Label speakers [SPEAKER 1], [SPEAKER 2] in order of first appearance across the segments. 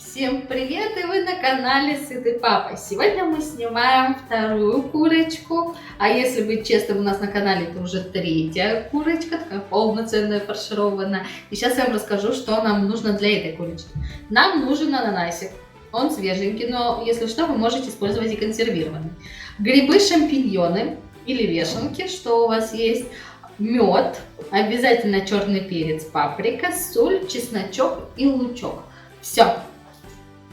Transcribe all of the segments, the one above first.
[SPEAKER 1] Всем привет, и вы на канале Сытый Папа. Сегодня мы снимаем вторую курочку, а если быть честным, у нас на канале это уже третья курочка, такая полноценная, фаршированная. И сейчас я вам расскажу, что нам нужно для этой курочки. Нам нужен ананасик, он свеженький, но если что, вы можете использовать и консервированный. Грибы, шампиньоны или вешенки, что у вас есть, мед, обязательно черный перец, паприка, соль, чесночок и лучок. Все.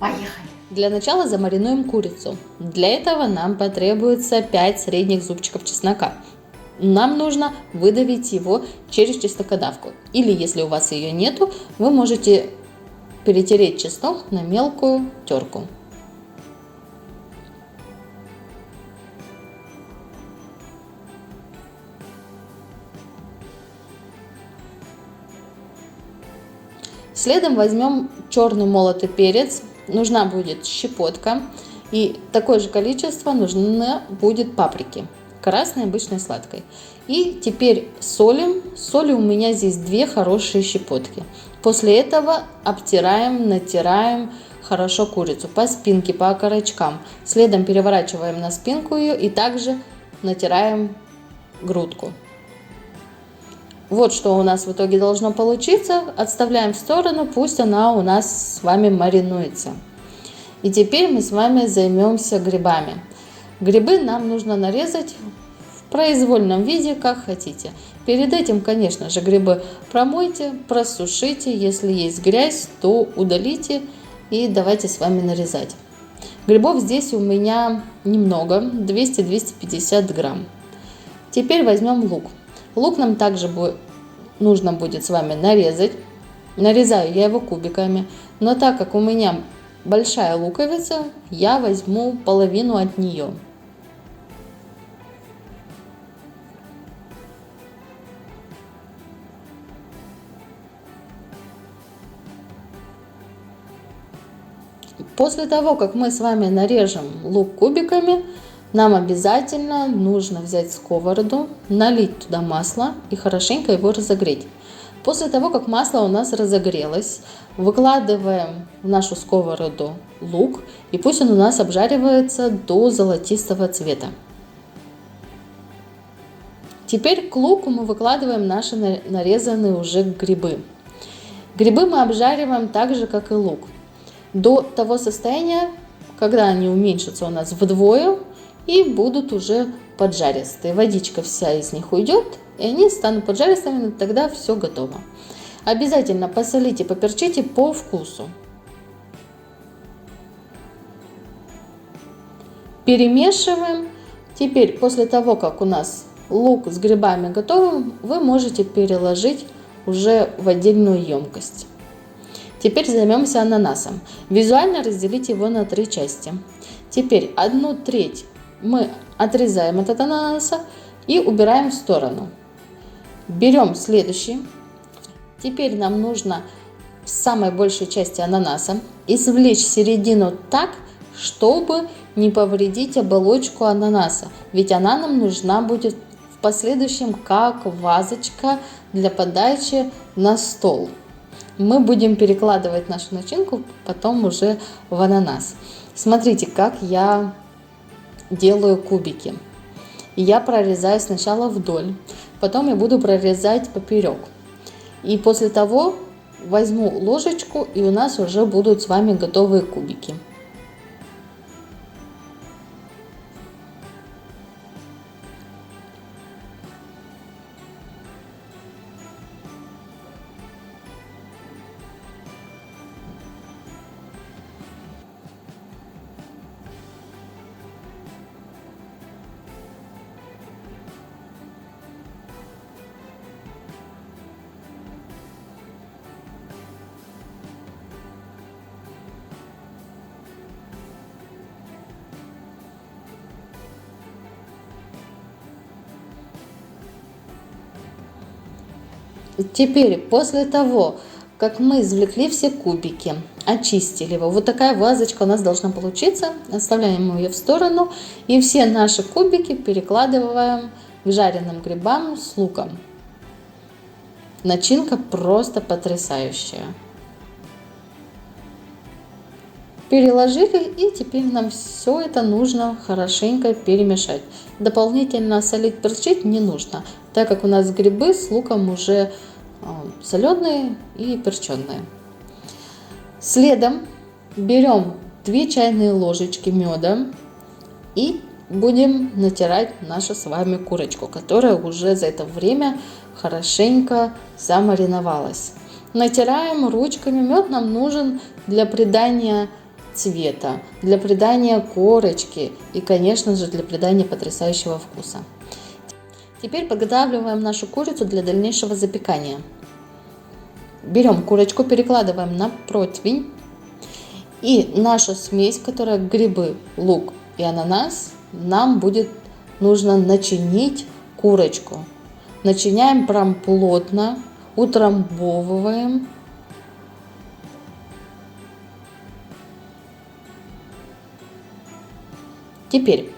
[SPEAKER 1] Поехали!
[SPEAKER 2] Для начала замаринуем курицу. Для этого нам потребуется 5 средних зубчиков чеснока. Нам нужно выдавить его через чеснокодавку. Или если у вас ее нету, вы можете перетереть чеснок на мелкую терку. Следом возьмем черный молотый перец. Нужна будет щепотка. И такое же количество нужно будет паприки. Красной, обычной, сладкой. И теперь солим. Соли у меня здесь 2 хорошие щепотки. После этого обтираем, натираем хорошо курицу по спинке, по окорочкам. Следом переворачиваем на спинку ее и также натираем грудку. Вот что у нас в итоге должно получиться. Отставляем в сторону, пусть она у нас с вами маринуется. И теперь мы с вами займемся грибами. Грибы нам нужно нарезать в произвольном виде, как хотите. Перед этим, конечно же, грибы промойте, просушите. Если есть грязь, то удалите и давайте с вами нарезать. Грибов здесь у меня немного, 200-250 грамм. Теперь возьмем лук. Лук нам также нужно будет с вами нарезать. Нарезаю я его кубиками, но так как у меня большая луковица, я возьму половину от нее. После того, как мы с вами нарежем лук кубиками, нам обязательно нужно взять сковороду, налить туда масло и хорошенько его разогреть. После того, как масло у нас разогрелось, выкладываем в нашу сковороду лук, и пусть он у нас обжаривается до золотистого цвета. Теперь к луку мы выкладываем наши нарезанные уже грибы. Грибы мы обжариваем так же, как и лук, до того состояния, когда они уменьшатся у нас вдвое и будут уже поджаристые. Водичка вся из них уйдет, и они станут поджаристыми, тогда все готово. Обязательно посолите, поперчите по вкусу. Перемешиваем. Теперь, после того, как у нас лук с грибами готовы, вы можете переложить уже в отдельную емкость. Теперь займемся ананасом. Визуально разделите его на 3 части. Теперь 1/3 мы отрезаем от ананаса и убираем в сторону. Берем следующий. Теперь нам нужно с самой большей части ананаса извлечь середину так, чтобы не повредить оболочку ананаса. Ведь она нам нужна будет в последующем как вазочка для подачи на стол. Мы будем перекладывать нашу начинку потом уже в ананас. Смотрите, как я делаю кубики. Я прорезаю сначала вдоль, потом я буду прорезать поперек. И после того возьму ложечку, и у нас уже будут с вами готовые кубики. Теперь, после того, как мы извлекли все кубики, очистили его, вот такая вазочка у нас должна получиться. Оставляем ее в сторону и все наши кубики перекладываем к жареным грибам с луком. Начинка просто потрясающая. Переложили, и теперь нам все это нужно хорошенько перемешать. Дополнительно солить, перчить не нужно, так как у нас грибы с луком уже соленые и перченые. Следом берем 2 чайные ложечки меда и будем натирать нашу с вами курочку, которая уже за это время хорошенько замариновалась. Натираем ручками. Мед нам нужен для придания цвета, для придания корочки и, конечно же, для придания потрясающего вкуса. Теперь подготавливаем нашу курицу для дальнейшего запекания. Берем курочку, перекладываем на противень, и наша смесь, которая грибы, лук и ананас, нам будет нужно начинить курочку. Начиняем прям плотно, утрамбовываем. Теперь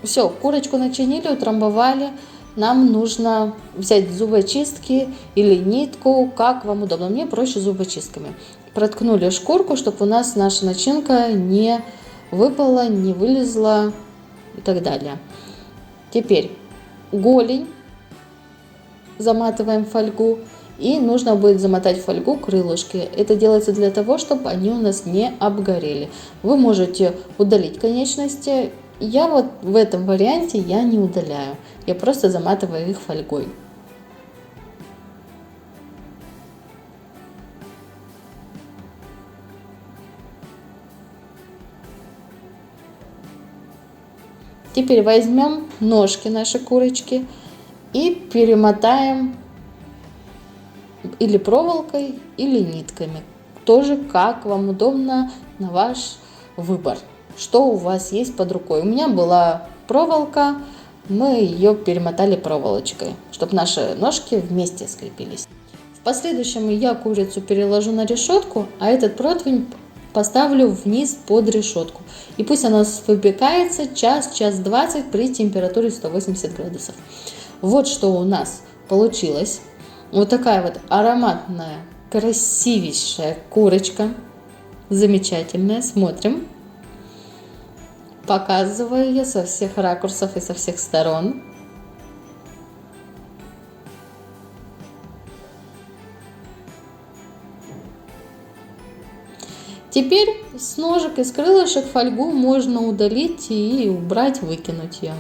[SPEAKER 2] все, курочку начинили, утрамбовали. Нам нужно взять зубочистки или нитку, как вам удобно. Мне проще зубочистками. Проткнули шкурку, чтобы у нас наша начинка не выпала, не вылезла и так далее. Теперь голень заматываем в фольгу. И нужно будет замотать в фольгу крылышки. Это делается для того, чтобы они у нас не обгорели. Вы можете удалить конечности. Я вот в этом варианте я не удаляю. Я просто заматываю их фольгой. Теперь возьмем ножки нашей курочки и перемотаем или проволокой, или нитками. Тоже как вам удобно, на ваш выбор. Что у вас есть под рукой. У меня была проволока, мы ее перемотали проволочкой, чтобы наши ножки вместе скрепились. В последующем я курицу переложу на решетку, а этот противень поставлю вниз под решетку. И пусть она выпекается час 20 при температуре 180 градусов. Вот что у нас получилось. Вот такая вот ароматная, красивейшая курочка. Замечательная. Смотрим. Показываю ее со всех ракурсов и со всех сторон. Теперь с ножек и с крылышек фольгу можно удалить и убрать, выкинуть ее.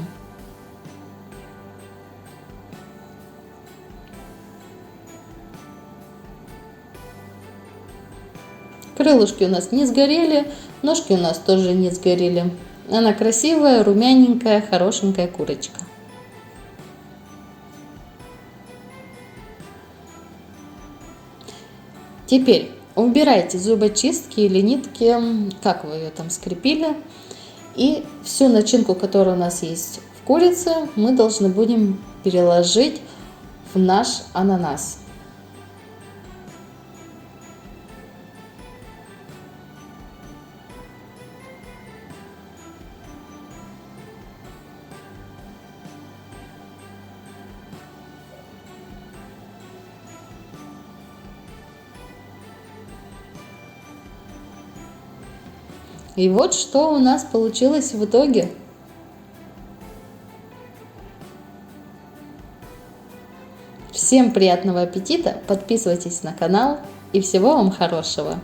[SPEAKER 2] Крылышки у нас не сгорели, ножки у нас тоже не сгорели. Она красивая, румяненькая, хорошенькая курочка. Теперь убирайте зубочистки или нитки, как вы ее там скрепили. И всю начинку, которая у нас есть в курице, мы должны будем переложить в наш ананас. И вот что у нас получилось в итоге. Всем приятного аппетита, подписывайтесь на канал и всего вам хорошего!